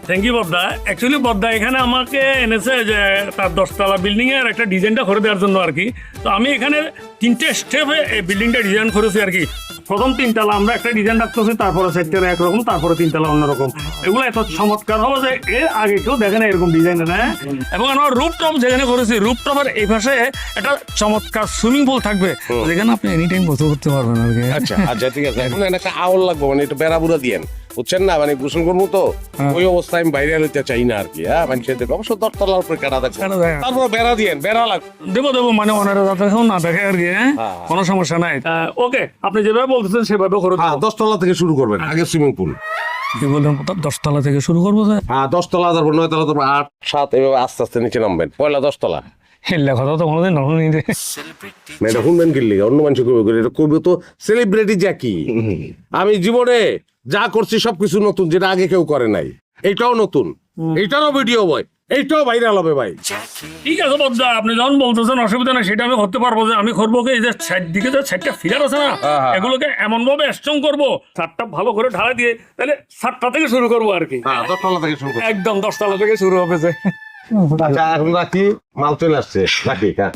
Thank you বদ্দা। Actually বদ্দা এখানে আমাকে এনেছে যে তার 10 তলা বিল্ডিং এর একটা ডিজাইনটা করে দেওয়ার জন্য আর কি। তো আমি এখানে 3টে স্টেপে এই বিল্ডিংটা ডিজাইন করেছি আর কি। প্রথম 3 তলা আমরা একটা ডিজাইন রাখতেছি, তারপরে 4 তলা একরকম, তারপরে 3 তলা অন্যরকম। এগুলো এত চমৎকার হবে যে এর আগে কেউ দেখে না এরকম ডিজাইন না। এবং আমার রুপটপ যেখানে করেছি, রুপটপের এই পাশে একটা চমৎকার সুইমিং পুল থাকবে, যেখানে আপনি এনি টাইম গোসল করতে পারবেন আর কি। আচ্ছা আচ্ছা ঠিক আছে। এখন একটা আওয়াল লাগবো, মানে একটু বেড়া বুড়া দিয়েন, বুঝছেন না? মানে গোসল করবো তো ওই অবস্থায় আমি বাইরে হইতে চাই না আর কি। হ্যাঁ, মানুষের দেখো অবশ্য 10 তলার উপরে কাটা দেখো, তারপর বেড়া দিয়েন, বেড়া লাগবে। দেবো মানে ওনারা যাতে কেউ না দেখে আর কি। হ্যাঁ, কোনো সমস্যা নাই। ওকে, আপনি যেভাবে বলতেছেন সেভাবে করে হ্যাঁ, 10 তলা থেকে শুরু করবেন, আগে সুইমিং পুল। কি বললেন? 10 তলা থেকে শুরু করবো স্যার? হ্যাঁ, 10 তলা, তারপর 9 তলা, তারপর 8, 7, এভাবে আস্তে আস্তে নিচে নামবেন। পয়লা 10 তলা। এলে কথা তো কোনোদিন নতুন এটা শুনবেন কি লিগে? অন্য মানুষ কবে করে? এটা কবি তো সেলিব্রিটি জ্যাকি। আমি জীবনে যা করছি সবকিছু নতুন, যেটা আগে কেউ করে নাই। এইটাও নতুন, এইটারও ভিডিও বয়, এইটাও ভাইরাল হবে ভাই। ঠিক আছে বদ্দা, আপনি যখন বলতেছেন অসুবিধা নেই, সেটা আমি করতে পারবো। যে আমি করবো কি, এই যে সাইড দিকে যে 4টা ফিলার আছে না, এগুলোকে এমন ভাবে স্ট্রং করবো, 4টা ভালো করে ঢালাই দিয়ে, তাহলে 7টা থেকে শুরু করবো আর কি। হ্যাঁ, 10 তলা থেকে শুরু করুন। একদম 10 তলা থেকে শুরু হবে যে। আচ্ছা, এখন রাখি, মাল চলে আসছে, রাখি। হ্যাঁ।